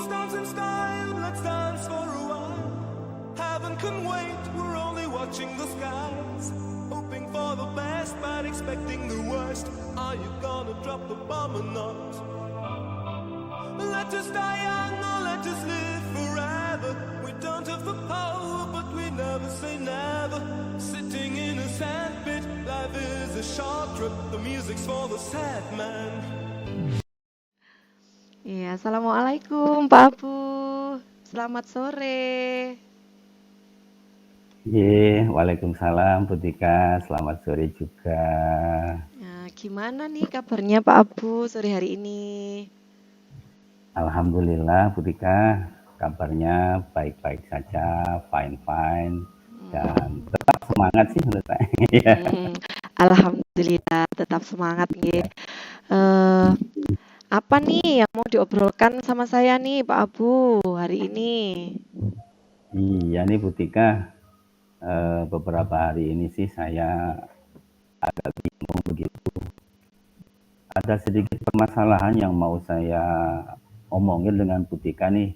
let's dance in style, let's dance for a while. Heaven can wait, we're only watching the skies. Hoping for the best, but expecting the worst. Are you gonna drop the bomb or not? Let us die young or let us live forever. We don't have the power, but we never say never. Sitting in a sandpit, life is a short trip. The music's for the sad man. Iya, Assalamualaikum Pak Abu. Selamat sore. Waalaikumsalam Putika, selamat sore juga. Nah, gimana nih kabarnya Pak Abu sore hari ini? Alhamdulillah Putika, kabarnya baik-baik saja, fine-fine, dan tetap semangat sih menurut saya. Hmm, Alhamdulillah tetap semangat nggih. Eh, apa nih yang mau diobrolkan sama saya nih Pak Abu hari ini? Iya nih Putika, beberapa hari ini sih saya agak bingung begitu. Ada sedikit permasalahan yang mau saya omongin dengan Putika nih.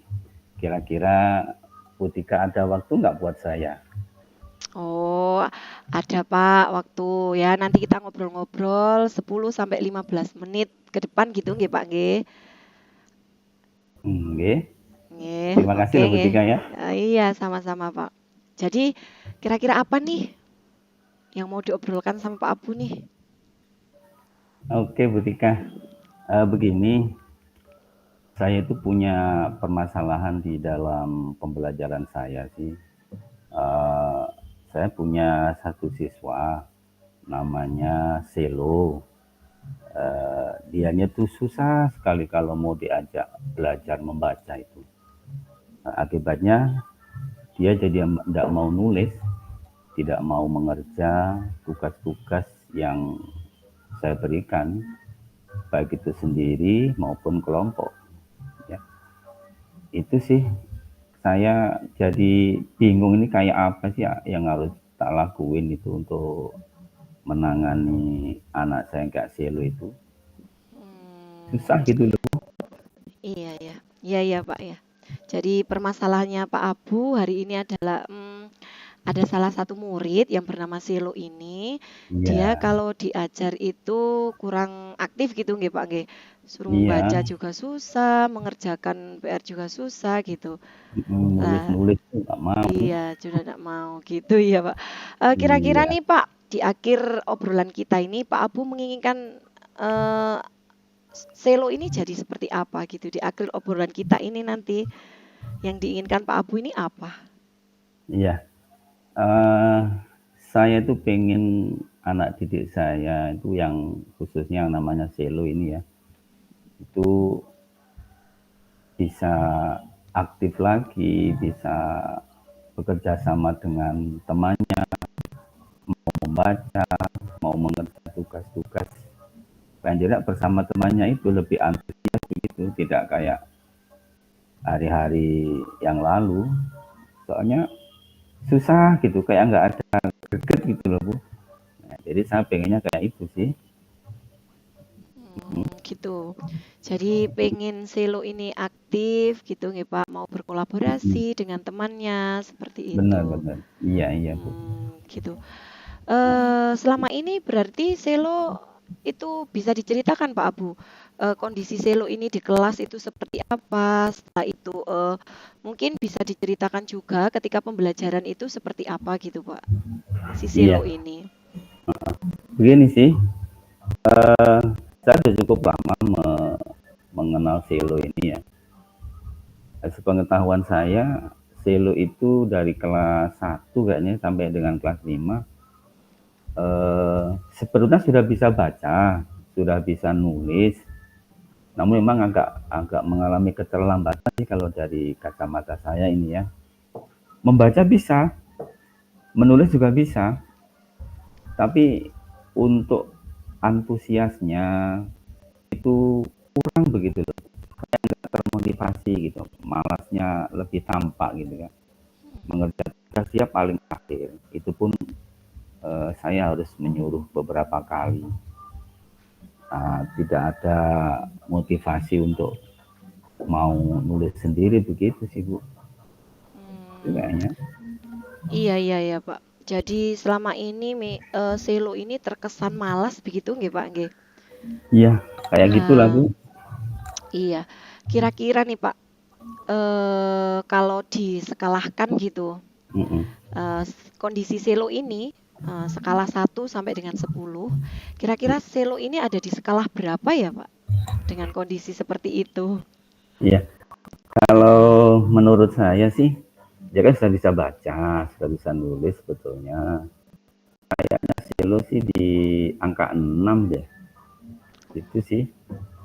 Kira-kira Putika ada waktu nggak buat saya? Oh, ada Pak waktu ya nanti kita ngobrol-ngobrol 10 sampai 15 menit ke depan gitu nggih Pak nggih. Nggih. Nggih, Terima kasih oke loh nggih. Putika ya. Iya, sama-sama Pak. Jadi kira-kira apa nih yang mau diobrolkan sama Pak Abu nih? Oke Putika, begini, saya itu punya permasalahan di dalam pembelajaran saya sih. Eh, saya punya satu siswa namanya Selo. Dianya tuh susah sekali kalau mau diajak belajar membaca itu. Akibatnya dia jadi tidak mau nulis, tidak mau mengerja tugas-tugas yang saya berikan, baik itu sendiri maupun kelompok. Ya, itu sih saya jadi bingung ini kayak apa sih yang harus tak lakuin itu untuk menangani anak saya kayak Selo itu. Hmm, Susah gitu loh. iya ya. Iya ya Pak ya. Jadi permasalahannya Pak Abu hari ini adalah ada salah satu murid yang bernama Selo ini, dia Iya, kalau diajar itu kurang aktif gitu nggih Pak nggih. Suruh membaca iya, juga susah, mengerjakan PR juga susah gitu. Lah, nulis-nulis tuh nggak mau. iya, sudah tidak mau gitu ya Pak. Kira-kira Iya, nih Pak, di akhir obrolan kita ini Pak Abu menginginkan eh, Selo ini jadi seperti apa gitu di akhir obrolan kita ini nanti yang diinginkan Pak Abu ini apa? iya. Eh, saya tuh pengen anak didik saya itu yang khususnya yang namanya Selo ini ya, itu bisa aktif lagi, bisa bekerja sama dengan temannya, mau membaca, mau mengerjakan tugas-tugas. Paling tidak bersama temannya itu lebih antusias begitu, tidak kayak hari-hari yang lalu. Soalnya susah gitu, kayak nggak ada greget gitu loh Bu. Nah, jadi saya pengennya kayak itu sih. Gitu. Jadi pengen Selo ini aktif gitu nggih Pak, mau berkolaborasi dengan temannya seperti itu. Benar-benar. Iya iya Bu. Gitu. Selama ini berarti Selo itu bisa diceritakan Pak Abu, kondisi Selo ini di kelas itu seperti apa? Setelah itu, mungkin bisa diceritakan juga ketika pembelajaran itu seperti apa gitu Pak, si Selo Iya. ini? Begini sih, saya sudah cukup lama mengenal Selo ini ya. Sepengetahuan saya, Selo itu dari kelas 1 kayaknya sampai dengan kelas 5 sebetulnya sudah bisa baca, sudah bisa nulis, namun memang agak agak mengalami keterlambatan sih kalau dari kacamata saya ini ya. Membaca bisa, menulis juga bisa, tapi untuk antusiasnya itu kurang begitu loh. Kayak nggak termotivasi gitu, malasnya lebih tampak gitu kan. Mengerjakan tugas dia paling akhir, itu pun saya harus menyuruh beberapa kali. Tidak ada motivasi untuk mau nulis sendiri begitu sih Bu, Hmm, kayaknya. iya iya ya Pak. Jadi selama ini Selo ini terkesan malas begitu nggih Pak nggih? Iya, kayak gitulah Nah, Bu. iya. Kira-kira nih Pak, kalau disekalahkan gitu, Mm-mm. kondisi Selo ini skala 1 sampai dengan 10, kira-kira Selo ini ada di skala berapa ya Pak? Dengan kondisi seperti itu. Iya, kalau menurut saya sih, dia kan sudah bisa baca, sudah bisa nulis sebetulnya. Silo sih di angka 6 deh, itu sih.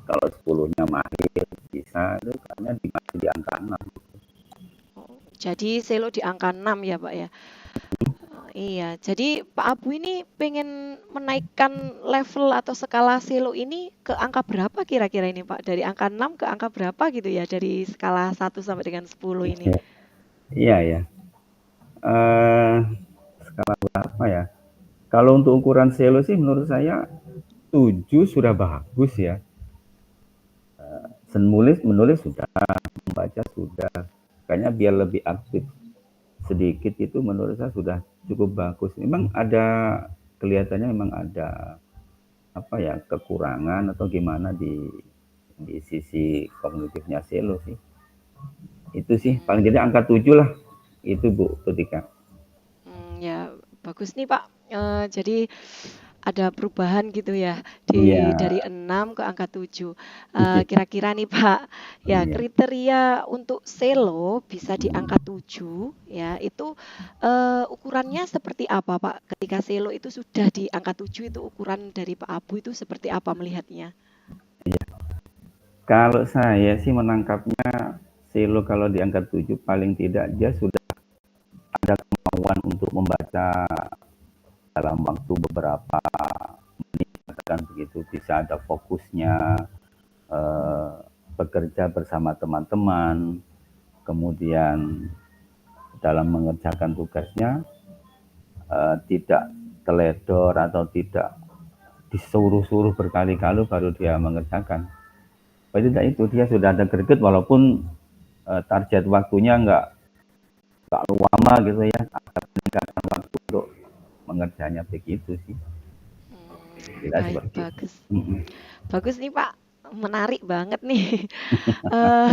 Kalau 10-nya mahir bisa, itu kayaknya masih di angka 6. Oh, jadi Selo di angka 6 ya Pak ya? Oh, iya, jadi Pak Abu ini pengen menaikkan level atau skala Selo ini ke angka berapa kira-kira ini Pak? Dari angka 6 ke angka berapa gitu ya? Dari skala 1 sampai dengan 10 ini. Iya, iya ya. Eh, skala berapa ya? Kalau untuk ukuran selo sih menurut saya 7 sudah bagus ya. Menulis sudah, membaca sudah. Kayaknya biar lebih aktif sedikit itu menurut saya sudah cukup bagus. Memang ada kelihatannya memang ada apa ya kekurangan atau gimana di sisi kognitifnya selo sih. Itu sih paling Hmm, tidak angka 7 lah. Itu Bu ketika. ya bagus nih Pak. Jadi ada perubahan gitu ya Iya, dari 6 ke angka 7. iya, Kira-kira nih Pak, ya iya. kriteria untuk selo bisa di angka 7 ya itu ukurannya seperti apa Pak? Ketika selo itu sudah di angka 7 itu ukuran dari Pak Abu itu seperti apa melihatnya? Kalau saya sih menangkapnya selo kalau di angka 7 paling tidak dia sudah ada kemauan untuk membaca dalam waktu beberapa kan begitu bisa ada fokusnya eh, bekerja bersama teman-teman kemudian dalam mengerjakan tugasnya tidak teledor atau tidak disuruh-suruh berkali-kali baru dia mengerjakan. Pada tidak itu dia sudah ada greget walaupun target waktunya nggak lama gitu ya, ada peningkatan waktu untuk mengerjanya begitu sih. Tidak Baik, seperti itu. bagus. Mm-mm. Bagus nih Pak, menarik banget nih.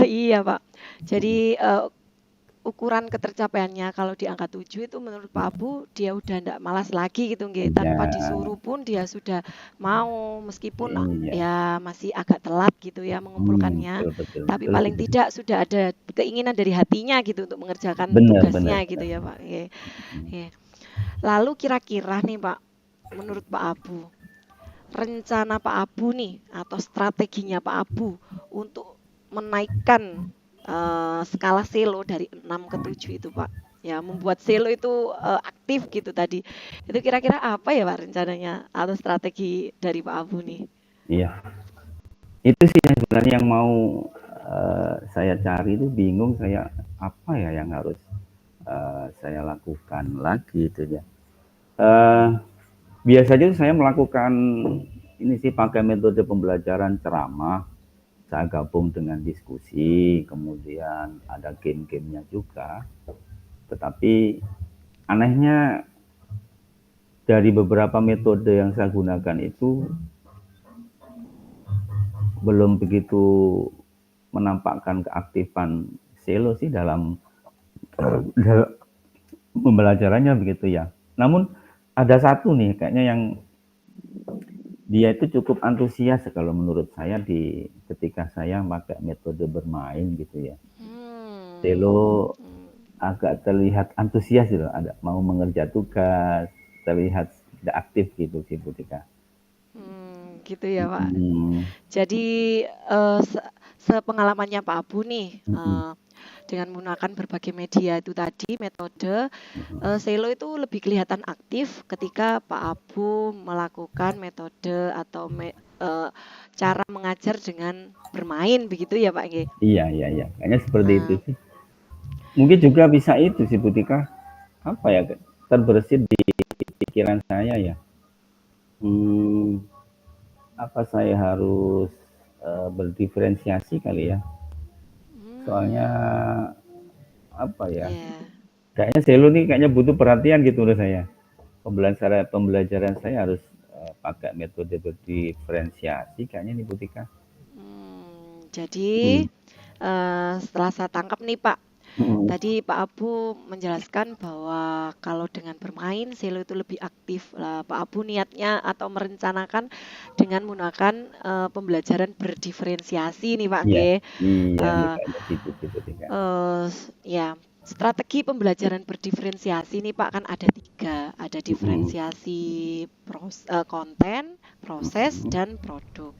Iya Pak. Jadi ukuran ketercapaiannya kalau di angka 7 itu menurut Pak Abu dia udah ndak malas lagi gitu nggih, Iya, tanpa disuruh pun dia sudah mau meskipun iya. ya masih agak telat gitu ya mengumpulkannya, Betul, betul, tapi betul sih. paling tidak sudah ada keinginan dari hatinya gitu untuk mengerjakan Benar, benar, tugasnya gitu benar. ya Pak. Oke. Oke. Lalu kira-kira nih Pak, menurut Pak Abu, rencana Pak Abu nih atau strateginya Pak Abu untuk menaikkan skala selo dari 6 ke 7 itu Pak. Ya, membuat selo itu aktif gitu tadi. Itu kira-kira apa ya Pak rencananya atau strategi dari Pak Abu nih? Iya, itu sih yang sebenarnya yang mau saya cari itu bingung saya apa ya yang harus saya lakukan lagi itu ya. Eh, Biasanya saya melakukan ini sih pakai metode pembelajaran ceramah. Saya gabung dengan diskusi, kemudian ada game-gamenya juga. Tetapi anehnya dari beberapa metode yang saya gunakan itu belum begitu menampakkan keaktifan selo sih dalam pembelajarannya begitu ya. Namun ada satu nih kayaknya yang dia itu cukup antusias kalau menurut saya di ketika saya pakai metode bermain gitu ya. Hmm. Selo Hmm. agak terlihat antusias gitu, ada mau mengerja tugas, terlihat tidak aktif gitu sih Butika. Gitu ya Pak. Hmm, Jadi sepengalamannya Pak Abu nih hmm, dengan menggunakan berbagai media itu tadi metode Selo itu lebih kelihatan aktif ketika Pak Abu melakukan metode atau cara mengajar dengan bermain begitu ya Pak Nge? iya iya iya, kayaknya seperti itu Nah, sih. Mungkin juga bisa itu sih Butika, apa ya terbersit di pikiran saya ya. Hmm, apa saya harus berdiferensiasi kali ya? Soalnya Hmm, apa ya? ya. Kayaknya selo nih kayaknya butuh perhatian gitu menurut saya. Pembelajaran saya harus pakai metode berdiferensiasi kayaknya nih Bu Tika. Jadi Hmm. setelah saya tangkap nih Pak, Hmm. tadi Pak Abu menjelaskan bahwa kalau dengan bermain selo itu lebih aktif. Lah, Pak Abu niatnya atau merencanakan dengan menggunakan pembelajaran berdiferensiasi nih Pak, Iya, nggih. iya nih Eh, kayaknya gitu sih Bu Tika. ya, strategi pembelajaran berdiferensiasi nih Pak kan ada tiga, ada Hmm. diferensiasi konten, proses, Hmm. dan produk.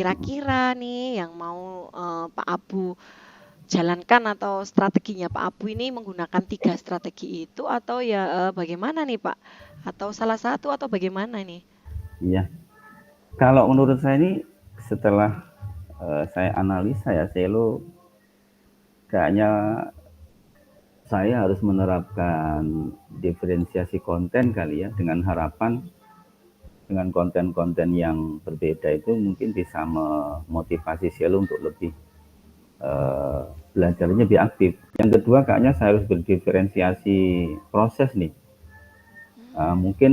Hmm. Kira-kira nih yang mau Pak Abu jalankan atau strateginya Pak Abu ini menggunakan tiga strategi itu atau ya bagaimana nih Pak? Atau salah satu atau bagaimana nih? Iya. Kalau menurut saya ini setelah saya analisa ya selo kayaknya saya harus menerapkan diferensiasi konten kali ya dengan harapan dengan konten-konten yang berbeda itu mungkin bisa memotivasi selo untuk lebih eh, belajarnya lebih aktif. Yang kedua kayaknya saya harus berdiferensiasi proses nih. Mungkin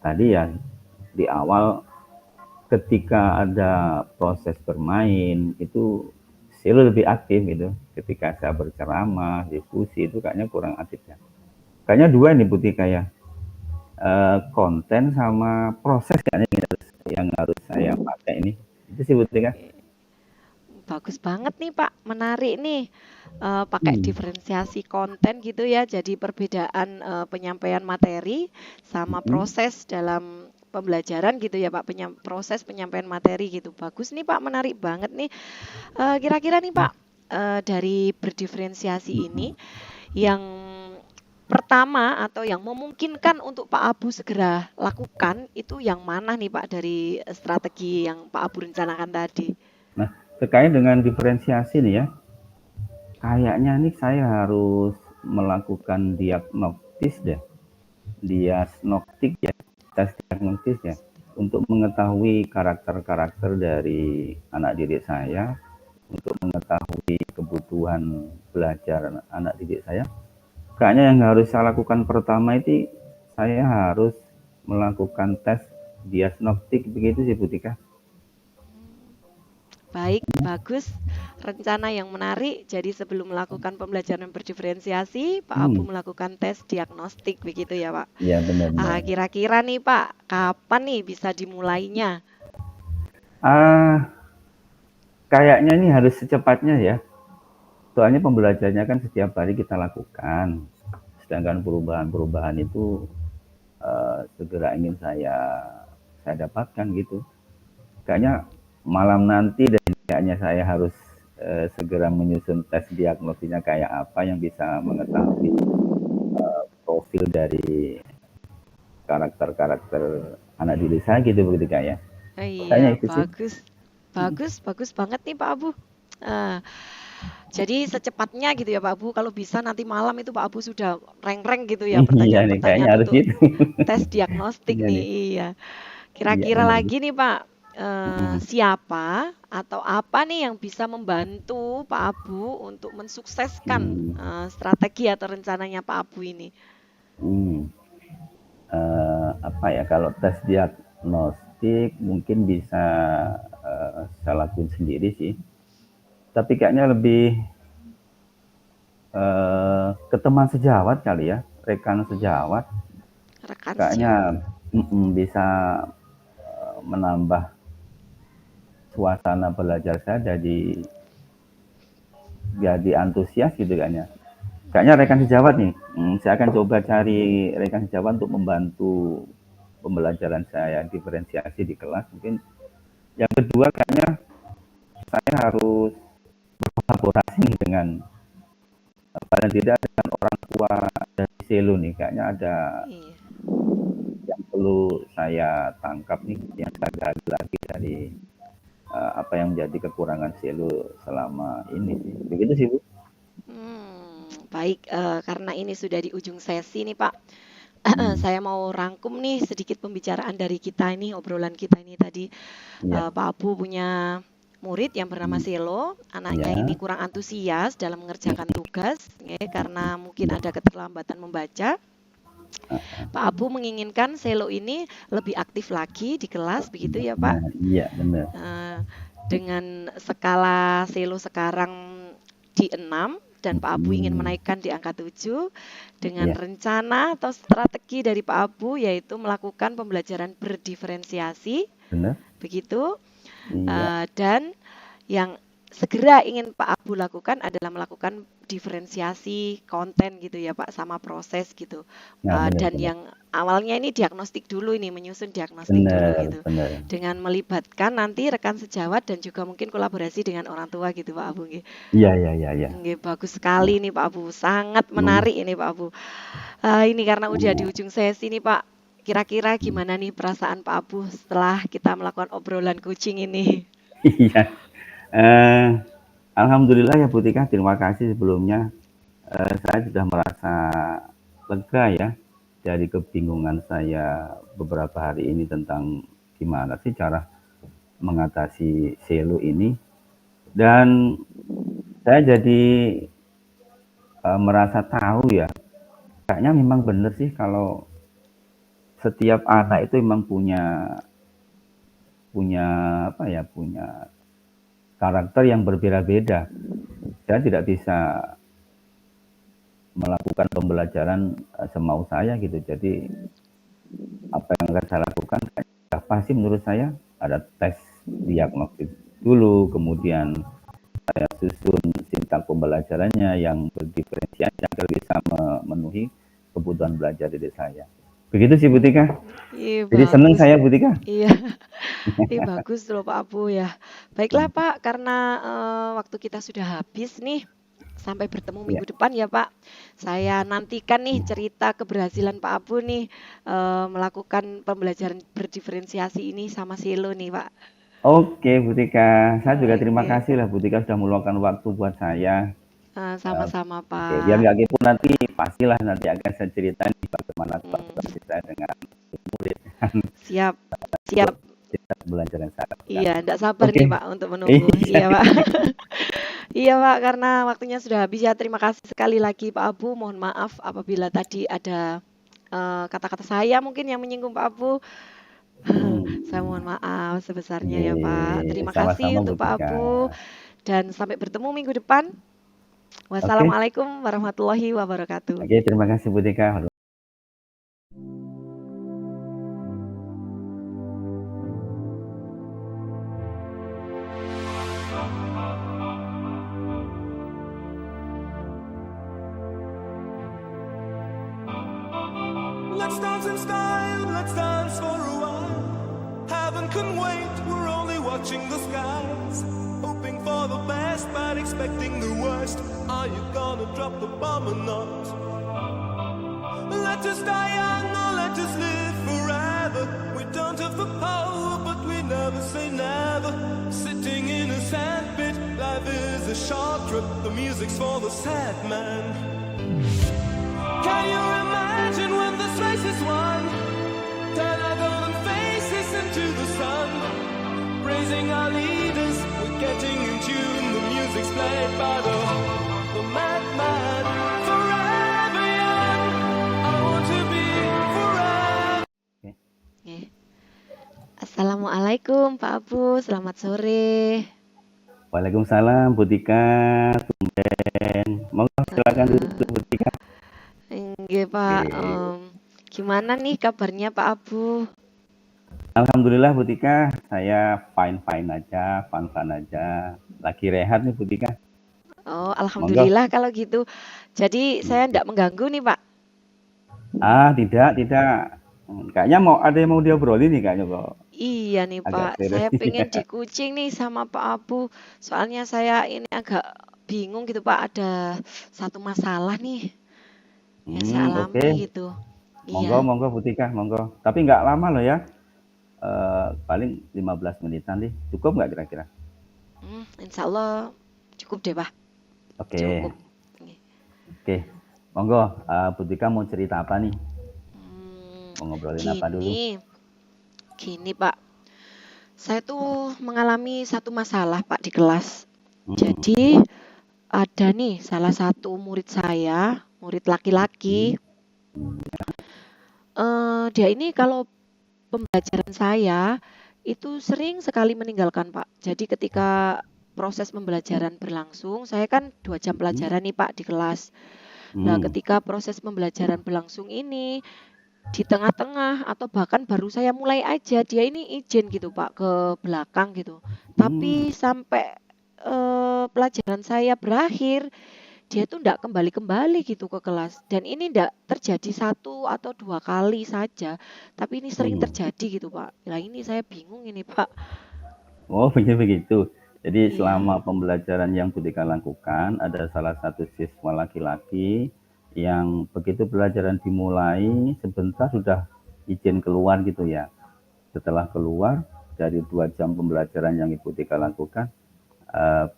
tadi ya di awal ketika ada proses bermain itu selo lebih aktif gitu. Ketika saya berceramah, diskusi itu kayaknya kurang aktif ya. Kayaknya dua nih Putih kayak konten sama proses kayaknya yang harus saya pakai ini. Itu sih Putih kan. Oke. Bagus banget nih Pak, menarik nih. Pakai Hmm. diferensiasi konten gitu ya, jadi perbedaan penyampaian materi sama Hmm. proses dalam pembelajaran gitu ya Pak, proses penyampaian materi gitu. Bagus nih Pak, menarik banget nih. Kira-kira nih Pak, dari berdiferensiasi ini yang pertama atau yang memungkinkan untuk Pak Abu segera lakukan itu yang mana nih Pak dari strategi yang Pak Abu rencanakan tadi? Nah, terkait dengan diferensiasi nih ya, kayaknya nih saya harus melakukan diagnostis deh, diagnostik ya, tes diagnostis ya, untuk mengetahui karakter-karakter dari anak didik saya, untuk mengetahui kebutuhan belajar anak didik saya. Kayaknya yang harus saya lakukan pertama itu saya harus melakukan tes diagnostik begitu sih Butika. Baik, bagus. Rencana yang menarik. Jadi sebelum melakukan pembelajaran berdiferensiasi, Pak Abu Hmm, melakukan tes diagnostik begitu ya, Pak. ya benar-benar. Kira-kira nih, Pak, kapan nih bisa dimulainya? Ah, kayaknya ini harus secepatnya ya. Soalnya pembelajarannya kan setiap hari kita lakukan. Sedangkan perubahan-perubahan itu segera ingin saya dapatkan gitu. Kayaknya malam nanti dan kayaknya saya harus segera menyusun tes diagnosisnya kayak apa yang bisa mengetahui profil dari karakter-karakter anak didik saya gitu begitu kayak. Iya, Kayaknya itu sih. bagus. Bagus, bagus banget nih Pak Abu. Eh, jadi secepatnya gitu ya Pak Abu, kalau bisa nanti malam itu Pak Abu sudah reng-reng gitu ya Iya nih kayaknya pertanyaan-pertanyaan harus untuk gitu. tes diagnostik Iya nih. nih. Iya. Iya Kira-kira benar. lagi nih Pak, Mm-mm. siapa atau apa nih yang bisa membantu Pak Abu untuk mensukseskan Hmm. strategi atau rencananya Pak Abu ini? Hmm. Apa ya kalau tes diagnostik mungkin bisa saya lakuin sendiri sih. Tapi kayaknya lebih ke teman sejawat kali ya, rekan Hmm, sejawat. rekan sejawat. Kayaknya bisa menambah suasana belajar saya jadi antusias gitu kayaknya. Kayaknya rekan Hmm, sejawat nih, saya akan coba cari rekan sejawat untuk membantu pembelajaran saya diferensiasi di kelas. Mungkin yang kedua kayaknya saya harus kolaborasi dengan paling tidak dengan orang tua dari Selo nih. Kayaknya ada iya. yang perlu saya tangkap nih, yang saya gali lagi dari apa yang menjadi kekurangan Selo selama ini sih. Begitu sih Bu. Baik, karena ini sudah di ujung sesi nih Pak, Hmm. saya mau rangkum nih sedikit pembicaraan dari kita ini, obrolan kita ini tadi. Iya. Pak Abu punya murid yang bernama Hmm, Selo. Anaknya ini ya, kurang antusias dalam mengerjakan tugas, ya, karena mungkin ada keterlambatan membaca. Pak Abu menginginkan Selo ini lebih aktif lagi di kelas, begitu ya Pak? nah, iya benar. Eh, dengan skala Selo sekarang di 6 dan Pak Abu ingin Hmm, menaikkan di angka 7 dengan iya, rencana atau strategi dari Pak Abu yaitu melakukan pembelajaran berdiferensiasi, benar. begitu. Iya, Dan yang segera ingin Pak Abu lakukan adalah melakukan diferensiasi konten gitu ya Pak, sama proses gitu. nah benar Dan benar. yang awalnya ini diagnostik dulu, ini menyusun diagnostik dulu Benar, gitu. benar. Dengan melibatkan nanti rekan sejawat dan juga mungkin kolaborasi dengan orang tua gitu Pak Abu nggih. Iya, iya, iya, iya. Nggih, bagus sekali nih Pak Abu, sangat Hmm, menarik ini Pak Abu. Ini karena udah di ujung sesi nih Pak. Kira-kira hmm. gimana nih perasaan Pak Abu setelah kita melakukan obrolan kucing ini? Iya. Eh, Alhamdulillah ya Bu Tika, terima kasih sebelumnya. Saya sudah merasa lega ya dari kebingungan saya beberapa hari ini tentang gimana sih cara mengatasi selo ini. Dan saya jadi merasa tahu ya, kayaknya memang benar sih kalau setiap anak itu memang punya punya apa ya, punya karakter yang berbeda-beda. Saya tidak bisa melakukan pembelajaran semau saya gitu. Jadi apa yang akan saya lakukan, apa sih menurut saya, ada tes diagnostik dulu, kemudian saya susun sintang pembelajarannya yang berdiferensiasi agar bisa memenuhi kebutuhan belajar diri saya. Begitu sih Bu Tika. Ih, Jadi senang bagus. saya Bu Tika. Iya, ih bagus loh Pak Abu ya. Baiklah Pak, karena waktu kita sudah habis nih. Sampai bertemu Ya. minggu depan ya Pak. Saya nantikan nih cerita keberhasilan Pak Abu nih melakukan pembelajaran berdiferensiasi ini sama Silo nih Pak. Oke Bu Tika, saya juga terima Oke, kasih lah Bu Tika sudah meluangkan waktu buat saya. Eh, sama-sama Oke, biar Pak. nggak kepo nanti pastilah nanti akan saya ceritain bagaimana Hmm, kolaborasi saya dengan murid siap, siap. belajar yang saya lakukan. Iya, enggak sabar Oke, nih Pak untuk menunggu. iya, Iya Pak. Iya Pak, karena waktunya sudah habis ya. Terima kasih sekali lagi Pak Abu. Mohon maaf apabila tadi ada kata-kata saya mungkin yang menyinggung Pak Abu. Saya mohon maaf sebesarnya ya Pak. Terima sama-sama kasih Bu untuk Pak Tika. Abu dan sampai bertemu minggu depan. Oke, Wassalamualaikum warahmatullahi wabarakatuh. oke, terima kasih Bu Tika. Let's dance in style, let's dance for a while. Heaven can wait, we're only watching the skies. Hoping for the best, but expecting the worst. Are you gonna drop the bomb or not? Let us die young or let us live forever. We don't have the power, but we never say never. Sitting in a sandpit, life is a short trip. The music's for the sad man. Can you imagine when this race is won? Turn our golden faces into the sun. Praising our leaders, we're getting in tune. The music's played by the madman. Forever young, I want to be forever. Oke. Assalamualaikum Pak Abu, selamat sore. Waalaikumsalam Bu Tika. Tumben. Monggo silakan duduk Bu Tika. Nggih Pak, Oke. gimana nih kabarnya Pak Abu? Alhamdulillah Bu Tika, saya fine-fine aja, fun-fun aja. Lagi rehat nih Bu Tika. Oh, Monggo. alhamdulillah kalau gitu. Jadi saya Oke. tidak mengganggu nih Pak. Tidak, tidak. Kayaknya ada yang mau diobrolin nih kayaknya kok. Iya nih Agak Pak, serius saya nih. pengen dikucing nih sama Pak Abu. Soalnya saya ini agak bingung gitu Pak, ada satu masalah nih yang saya Oke. alami gitu. Monggo, Iya, monggo Bu Tika, monggo. Tapi nggak lama loh ya. Paling 15 menitan nih. Cukup nggak kira-kira? insya Allah cukup deh Pak, Oke, cukup. oke. Monggo, Bu Tika mau cerita apa nih? Hmm, Mau ngobrolin apa dulu? gini, gini Pak. Saya tuh mengalami satu masalah Pak di kelas. Hmm. Jadi ada nih salah satu murid saya, murid laki-laki. Dia ini kalau pembelajaran saya itu sering sekali meninggalkan Pak. Jadi ketika proses pembelajaran berlangsung, saya kan 2 jam pelajaran nih Pak di kelas. Nah, Hmm. ketika proses pembelajaran berlangsung ini di tengah-tengah atau bahkan baru saya mulai aja, dia ini izin gitu Pak ke belakang gitu. Tapi sampai pelajaran saya berakhir, dia tuh nggak kembali-kembali gitu ke kelas. Dan ini nggak terjadi 1 atau 2 kali saja, tapi ini sering terjadi gitu Pak. Nah ini saya bingung ini Pak. Oh, begitu. Jadi Iya. selama pembelajaran yang Budika lakukan, ada salah satu siswa laki-laki yang begitu pelajaran dimulai, sebentar sudah izin keluar gitu ya. Setelah keluar dari 2 jam pembelajaran yang Ibu Tika lakukan,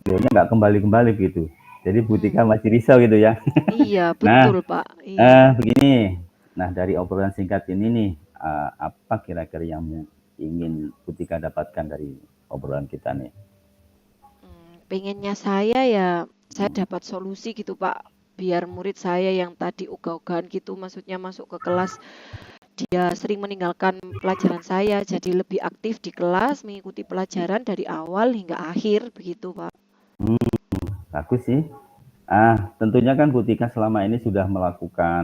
beliaunya nggak kembali-kembali gitu. Jadi Bu Tika masih risau gitu ya. Iya, Nah, betul Pak. Iya. begini. Nah, dari obrolan singkat ini nih, apa kira-kira yang ingin Bu Tika dapatkan dari obrolan kita nih? Pengennya saya ya saya dapat solusi gitu Pak. Biar murid saya yang tadi ogah-ogahan gitu, maksudnya masuk ke kelas, dia sering meninggalkan pelajaran saya, jadi lebih aktif di kelas, mengikuti pelajaran dari awal hingga akhir, begitu Pak. Bagus sih. Tentunya kan Bu Tika selama ini sudah melakukan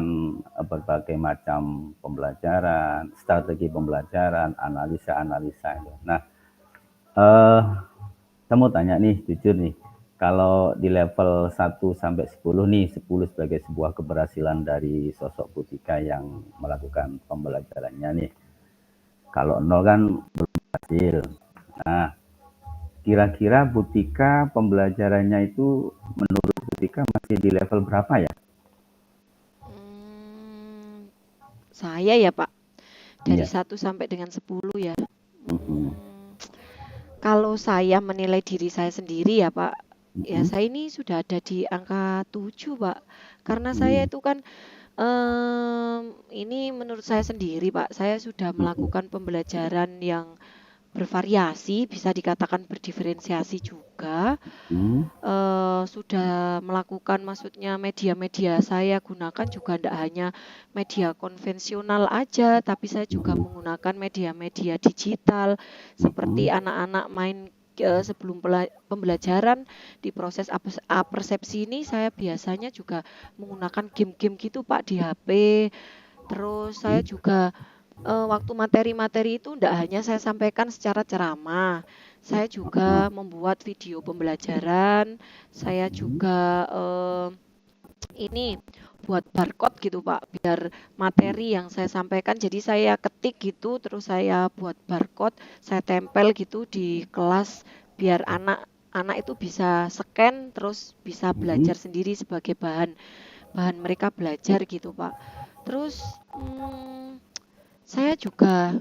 berbagai macam pembelajaran, strategi pembelajaran, analisa-analisa. Nah, saya mau tanya nih, jujur nih, kalau di level 1 sampai 10 nih, 10 sebagai sebuah keberhasilan dari sosok Bu Tika yang melakukan pembelajarannya nih. Kalau 0 kan belum berhasil. Nah, kira-kira Bu Tika pembelajarannya itu menurut Bu Tika masih di level berapa ya? Hmm, saya ya Pak, dari Iya. 1 sampai dengan 10 ya. Mm-mm. Kalau saya menilai diri saya sendiri ya Pak, ya Mm-mm. saya ini sudah ada di angka 7 Pak. Karena saya Mm-mm. itu kan ini menurut saya sendiri Pak, saya sudah Mm-mm. melakukan pembelajaran yang bervariasi, bisa dikatakan berdiferensiasi juga. Mm-mm. Sudah melakukan maksudnya media-media saya gunakan juga tidak hanya media konvensional aja, tapi saya juga Mm-mm. menggunakan media-media digital seperti Mm-mm. anak-anak main sebelum pembelajaran di proses apersepsi ini saya biasanya juga menggunakan game-game gitu Pak di HP. Terus saya juga waktu materi-materi itu tidak hanya saya sampaikan secara ceramah, saya juga membuat video pembelajaran, saya juga ini buat barcode gitu Pak, biar materi yang saya sampaikan jadi saya ketik gitu, terus saya buat barcode, saya tempel gitu di kelas biar anak-anak itu bisa scan terus bisa Mm-mm. belajar sendiri sebagai bahan bahan mereka belajar gitu Pak. Terus saya juga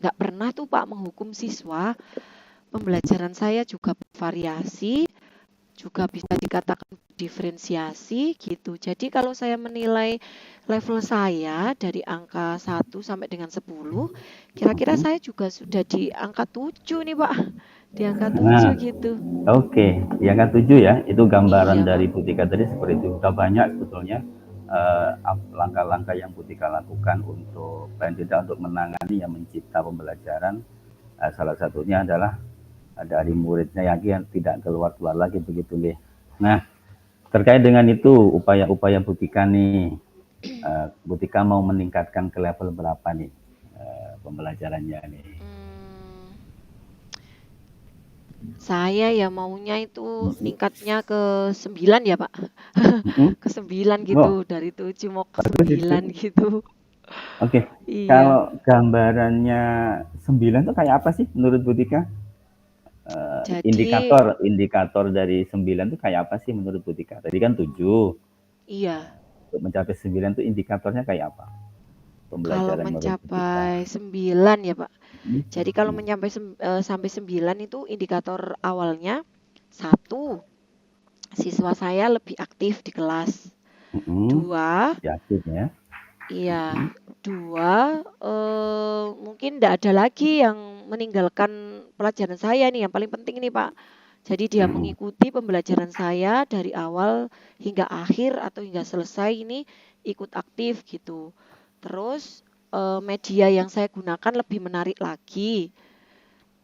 nggak pernah tuh Pak menghukum siswa. Pembelajaran saya juga bervariasi, juga bisa dikatakan diferensiasi gitu. Jadi kalau saya menilai level saya dari angka 1 sampai dengan 10, kira-kira Mm-mm. saya juga sudah di angka 7 nih Pak. Di angka Nah, 7 gitu. oke, yang ke-7 ya, itu gambaran Iya dari Pak. Bu Tika tadi seperti itu. Sudah banyak sebetulnya langkah-langkah yang Bu Tika lakukan untuk paling tidak untuk menangani yang mencipta pembelajaran. Salah satunya adalah dari muridnya yang tidak keluar-keluar lagi begitu nih. Nah, terkait dengan itu upaya-upaya Bu Tika nih, Bu Tika mau meningkatkan ke level berapa nih pembelajarannya nih? Hmm, saya ya maunya itu ningkatnya ke 9 ya Pak. Mm-mm. Ke 9 Oh, gitu, dari 7 mau ke bagus itu. 9 gitu. Oke, Iya. kalau gambarannya 9 tuh kayak apa sih menurut Bu Tika? Jadi Indikator dari 9 tuh kayak apa sih menurut Bu Tika? Tadi kan 7. iya, Untuk mencapai 9 tuh indikatornya kayak apa? kalau Pembelajaran menurut Bu Tika. mencapai 9 ya Pak. Hmm? Jadi kalau sampai 9 itu indikator awalnya, satu, siswa saya lebih aktif di kelas. Hmm. Dua, Yakin ya? iya, dua, mungkin tidak ada lagi yang meninggalkan pelajaran saya nih yang paling penting nih Pak. Jadi dia Mm-mm. mengikuti pembelajaran saya dari awal hingga akhir atau hingga selesai ini ikut aktif gitu. Terus media yang saya gunakan lebih menarik lagi.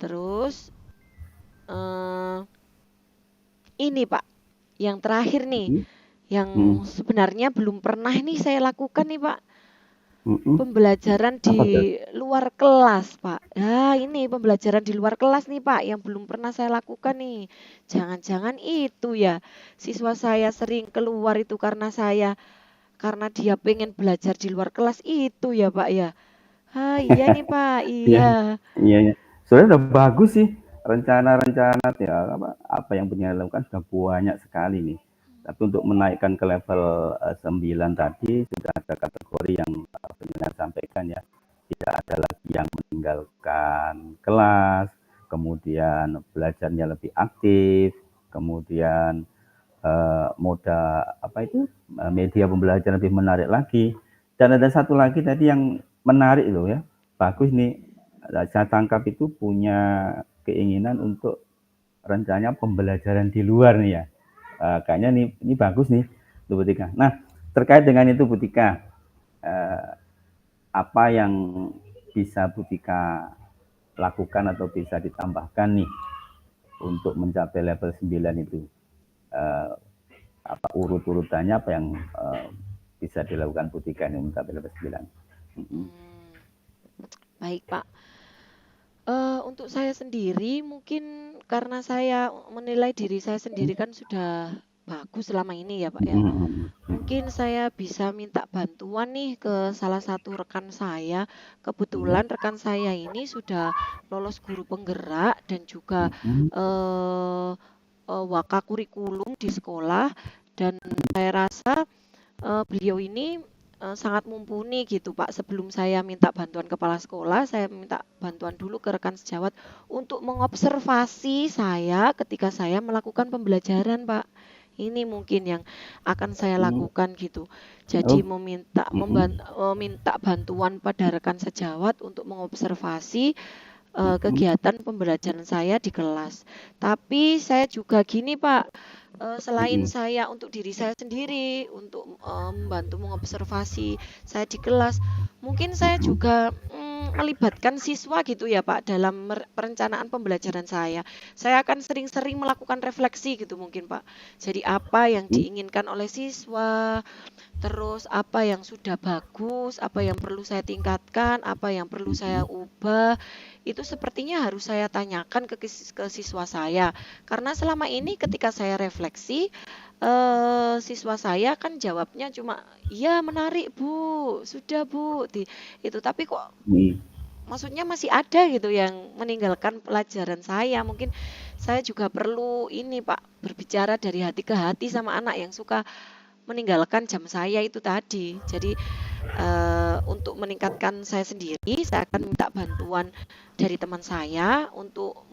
Terus eh, ini Pak, yang terakhir nih, yang Mm-mm. sebenarnya belum pernah nih saya lakukan nih Pak. Mm-mm. Pembelajaran Apa tuh? di luar kelas, Pak. Nah, ini pembelajaran di luar kelas nih, Pak, yang belum pernah saya lakukan nih. Jangan-jangan itu ya, siswa saya sering keluar itu karena dia pengen belajar di luar kelas itu ya, Pak ya. Ah, iya nih, Pak. Iya, Iya. iya, iya. Sebenarnya udah bagus sih rencana-rencana ya apa yang punya dilakukan sudah banyak sekali nih. Tapi untuk menaikkan ke level 9 tadi sudah ada kategori yang penjenengan sampaikan ya. Tidak ada lagi yang meninggalkan kelas, kemudian belajarnya lebih aktif, kemudian moda apa itu media pembelajaran lebih menarik lagi. Dan ada satu lagi tadi yang menarik loh ya, bagus nih. Saya tangkap itu punya keinginan untuk rencana pembelajaran di luar nih ya. Kayaknya ini bagus nih, Bu Tika. Nah, terkait dengan itu Bu Tika, eh, apa yang bisa Bu Tika lakukan atau bisa ditambahkan nih untuk mencapai level 9 itu? Eh, apa urut-urutannya apa yang bisa dilakukan Bu Tika ini mencapai level 9? Hmm, baik, Pak. Untuk saya sendiri mungkin karena saya menilai diri saya sendiri kan sudah bagus selama ini ya, Pak ya. Mungkin saya bisa minta bantuan nih ke salah satu rekan saya. Kebetulan rekan saya ini sudah lolos guru penggerak dan juga eh, waka kurikulum di sekolah dan saya rasa beliau ini sangat mumpuni gitu Pak. Sebelum saya minta bantuan kepala sekolah, saya minta bantuan dulu ke rekan sejawat untuk mengobservasi saya ketika saya melakukan pembelajaran Pak. Ini mungkin yang akan saya lakukan gitu. Jadi Oh, meminta bantuan pada rekan sejawat untuk mengobservasi kegiatan pembelajaran saya di kelas. Tapi saya juga gini Pak, selain saya untuk diri saya sendiri, untuk membantu mengobservasi saya di kelas, mungkin saya juga melibatkan siswa gitu ya Pak dalam perencanaan pembelajaran saya. Saya akan sering-sering melakukan refleksi gitu mungkin Pak. Jadi apa yang diinginkan oleh siswa, terus apa yang sudah bagus, apa yang perlu saya tingkatkan, apa yang perlu saya ubah, itu sepertinya harus saya tanyakan ke siswa saya. Karena selama ini ketika saya refleksi, siswa saya kan jawabnya cuma, iya menarik Bu, sudah Bu, itu. Tapi kok maksudnya masih ada gitu yang meninggalkan pelajaran saya. Mungkin saya juga perlu ini Pak, berbicara dari hati ke hati sama anak yang suka meninggalkan jam saya itu tadi. Jadi untuk meningkatkan saya sendiri, saya akan minta bantuan dari teman saya untuk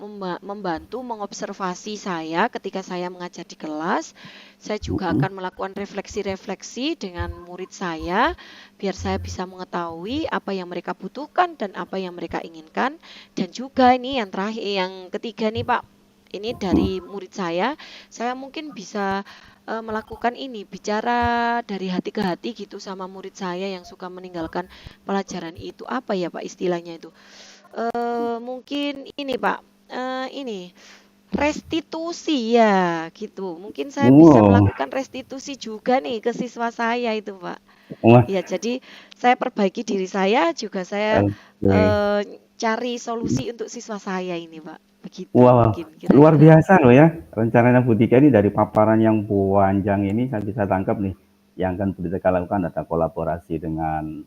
membantu mengobservasi saya ketika saya mengajar di kelas. Saya juga akan melakukan refleksi-refleksi dengan murid saya, biar saya bisa mengetahui apa yang mereka butuhkan dan apa yang mereka inginkan. Dan juga ini yang terakhir, yang ketiga nih Pak, ini dari murid saya mungkin bisa melakukan ini, bicara dari hati ke hati gitu sama murid saya yang suka meninggalkan pelajaran itu. Apa ya Pak istilahnya itu? Mungkin ini Pak, ini restitusi ya gitu. Mungkin saya bisa wow, melakukan restitusi juga nih ke siswa saya itu Pak. wah, Ya, jadi saya perbaiki diri saya, juga saya oke. cari solusi untuk siswa saya ini Pak. Begitu Wah, mungkin luar kira-kira. biasa loh ya. Rencananya Bu Tika ini dari paparan yang panjang ini saya bisa tangkap nih. Yang akan Bu Tika lakukan ada kolaborasi dengan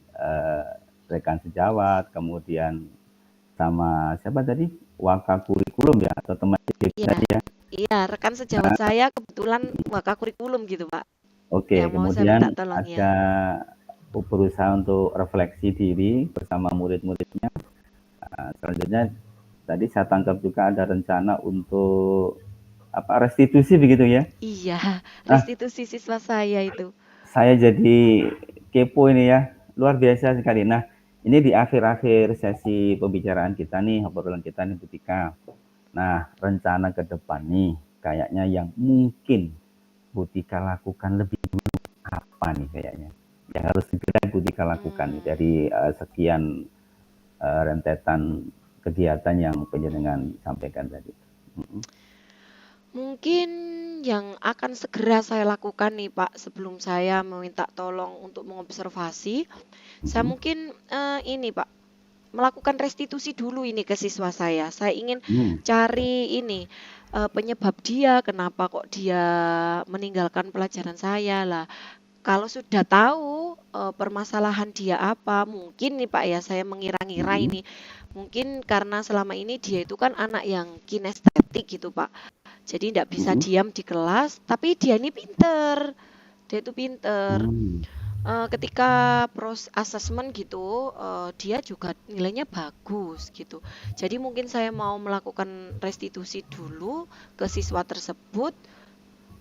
rekan sejawat, kemudian sama siapa tadi? Waka kurikulum ya atau teman didik Iya, tadi ya. iya, rekan sejawat saya kebetulan waka kurikulum gitu, Pak. Oke, Yang mau saya minta kemudian tolong ya. ada berusaha untuk refleksi diri bersama murid-muridnya. Selanjutnya tadi saya tangkap juga ada rencana untuk apa restitusi begitu ya. Iya, Nah, restitusi siswa saya itu. saya jadi kepo ini ya, luar biasa sekali. Nah, Ini di akhir-akhir sesi pembicaraan kita nih, obrolan kita nih Bu Tika. Nah, rencana ke depan nih, kayaknya yang mungkin Bu Tika lakukan lebih apa nih kayaknya? Yang harus segera Bu Tika lakukan nih, Hmm, dari sekian rentetan kegiatan yang penjenengan sampaikan tadi. Mm-mm. Mungkin yang akan segera saya lakukan nih Pak, sebelum saya meminta tolong untuk mengobservasi, saya Mm-mm. mungkin ini Pak, melakukan restitusi dulu ini ke siswa saya. Saya ingin Hmm. cari ini penyebab dia, kenapa kok dia meninggalkan pelajaran saya lah. Kalau sudah tahu permasalahan dia apa, mungkin nih Pak ya, saya mengira-ngira Mm-mm. ini, mungkin karena selama ini dia itu kan anak yang kinestetik gitu Pak. Jadi tidak bisa Mm-mm. diam di kelas, tapi dia ini pinter. Dia itu pinter. Hmm. Ketika asesmen gitu, dia juga nilainya bagus gitu. Jadi mungkin saya mau melakukan restitusi dulu ke siswa tersebut,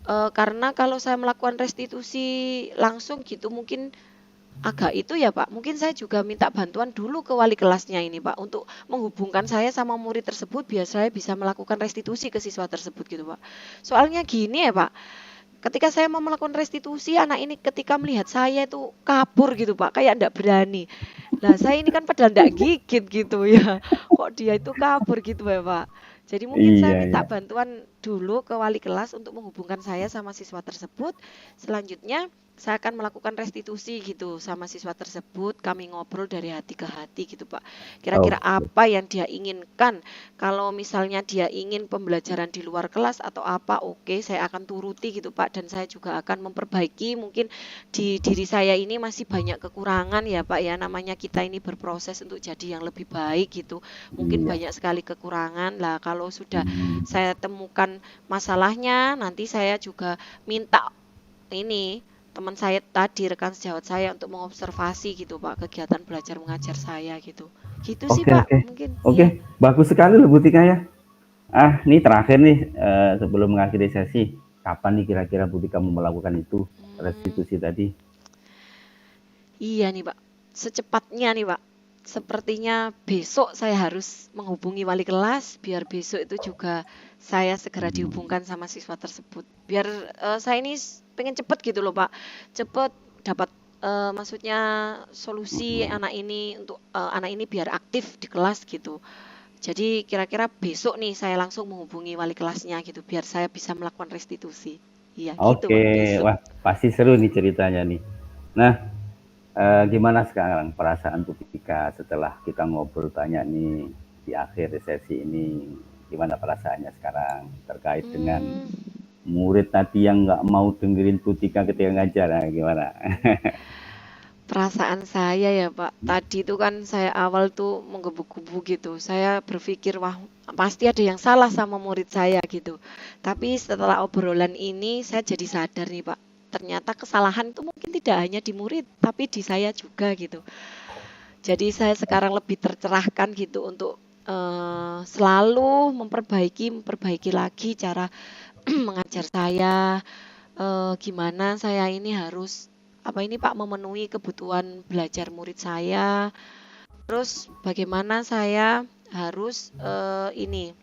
karena kalau saya melakukan restitusi langsung gitu mungkin agak itu ya Pak. Mungkin saya juga minta bantuan dulu ke wali kelasnya ini Pak untuk menghubungkan saya sama murid tersebut biar saya bisa melakukan restitusi ke siswa tersebut gitu Pak. Soalnya gini ya Pak, ketika saya mau melakukan restitusi, anak ini ketika melihat saya itu kabur gitu Pak, kayak enggak berani. Lah saya ini kan padahal enggak gigit gitu ya. Kok dia itu kabur gitu ya Pak. Jadi mungkin saya Iya, minta iya. bantuan dulu ke wali kelas untuk menghubungkan saya sama siswa tersebut. Selanjutnya saya akan melakukan restitusi gitu sama siswa tersebut. Kami ngobrol dari hati ke hati gitu Pak. Kira-kira Oke. apa yang dia inginkan. Kalau misalnya dia ingin pembelajaran di luar kelas atau apa, oke, saya akan turuti gitu Pak. Dan saya juga akan memperbaiki. Mungkin di diri saya ini masih banyak kekurangan ya Pak ya. Namanya kita ini berproses untuk jadi yang lebih baik gitu. Mungkin Iya. banyak sekali kekurangan. Lah kalau sudah Hmm. saya temukan masalahnya, nanti saya juga minta ini teman saya tadi, rekan sejawat saya untuk mengobservasi gitu Pak, kegiatan belajar mengajar saya gitu. Gitu sih Oke, Pak, oke. mungkin Oke, iya. bagus sekali loh Bu Tika ya. Ini terakhir nih, sebelum mengakhiri sesi, kapan nih kira-kira Bu Tika mau melakukan itu, Hmm, restitusi tadi? iya nih Pak, secepatnya nih Pak. Sepertinya besok saya harus menghubungi wali kelas biar besok itu juga saya segera Hmm. dihubungkan sama siswa tersebut. Biar saya ini pengen cepet gitu loh Pak, cepet dapat maksudnya solusi Mm-mm. anak ini biar aktif di kelas gitu. Jadi kira-kira besok nih saya langsung menghubungi wali kelasnya gitu biar saya bisa melakukan restitusi. Iya gitu Oke, Pak, besok. wah pasti seru nih ceritanya nih. Nah, gimana sekarang perasaan Bu Tika setelah kita ngobrol banyak nih di akhir sesi ini? Gimana perasaannya sekarang terkait dengan Hmm, murid tadi yang nggak mau dengerin Bu Tika ketika ngajar? Nah, gimana? perasaan saya ya Pak, tadi itu kan saya awal tuh menggebu-gebu gitu. Saya berpikir wah pasti ada yang salah sama murid saya gitu. Tapi setelah obrolan ini saya jadi sadar nih Pak. Ternyata kesalahan itu mungkin tidak hanya di murid, tapi di saya juga gitu. Jadi saya sekarang lebih tercerahkan gitu untuk selalu memperbaiki lagi cara mengajar saya. Gimana saya ini harus apa ini Pak memenuhi kebutuhan belajar murid saya. Terus bagaimana saya harus ini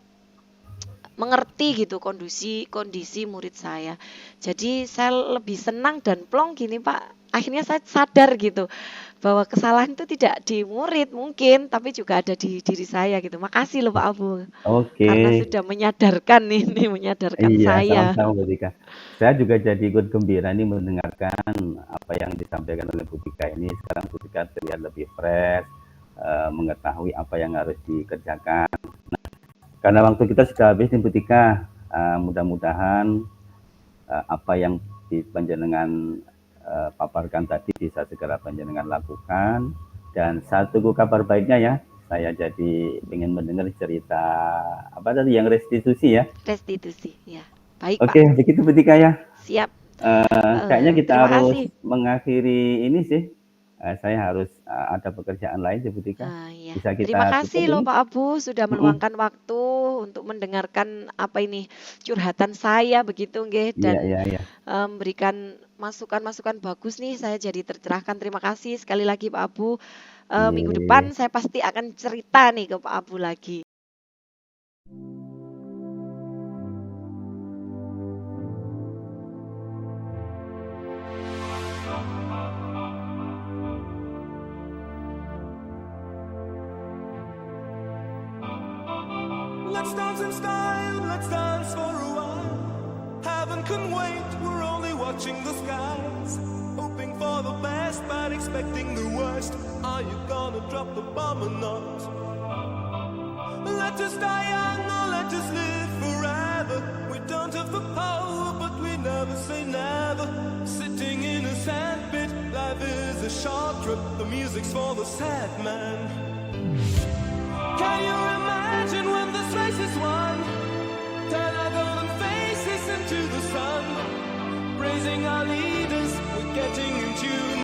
mengerti gitu kondisi kondisi murid saya. Jadi saya lebih senang dan plong gini Pak. Akhirnya saya sadar gitu bahwa kesalahan itu tidak di murid mungkin, tapi juga ada di diri saya gitu. Makasih loh Pak Abu Oke, karena sudah menyadarkan ini, menyadarkan iya, saya. sama-sama Bu Tika. Saya juga jadi ikut gembira nih mendengarkan apa yang disampaikan oleh Bu Tika ini. Sekarang Bu Tika terlihat lebih fresh, mengetahui apa yang harus dikerjakan. Karena waktu kita sudah habis nih Bu Tika, mudah-mudahan apa yang panjenengan paparkan tadi bisa segera panjenengan lakukan. Dan satu kabar baiknya ya, saya jadi ingin mendengar cerita apa tadi yang restitusi ya. Restitusi, ya. Baik Pak, Oke, begitu Bu Tika ya. siap. Kayaknya kita Terima harus kasih. mengakhiri ini sih. Saya harus ada pekerjaan lain sih Bu Tika. Iya. Bisa Terima kita kasih tutup loh ini? Pak Abu sudah Mm-mm. meluangkan waktu untuk mendengarkan apa ini curhatan saya begitu nggih Iya, dan iya, iya. memberikan masukan-masukan bagus nih, saya jadi tercerahkan. Terima kasih sekali lagi Pak Abu. Minggu Iya. depan saya pasti akan cerita nih ke Pak Abu lagi. Let's dance in style, let's dance for a while. Heaven can wait, we're only watching the skies. Hoping for the best, but expecting the worst. Are you gonna drop the bomb or not? Let us die young or let us live forever. We don't have the power, but we never say never. Sitting in a sandpit, life is a short trip. The music's for the sad man. Can you imagine when this race is won? Turn our golden faces into the sun. Praising our leaders, we're getting in tune.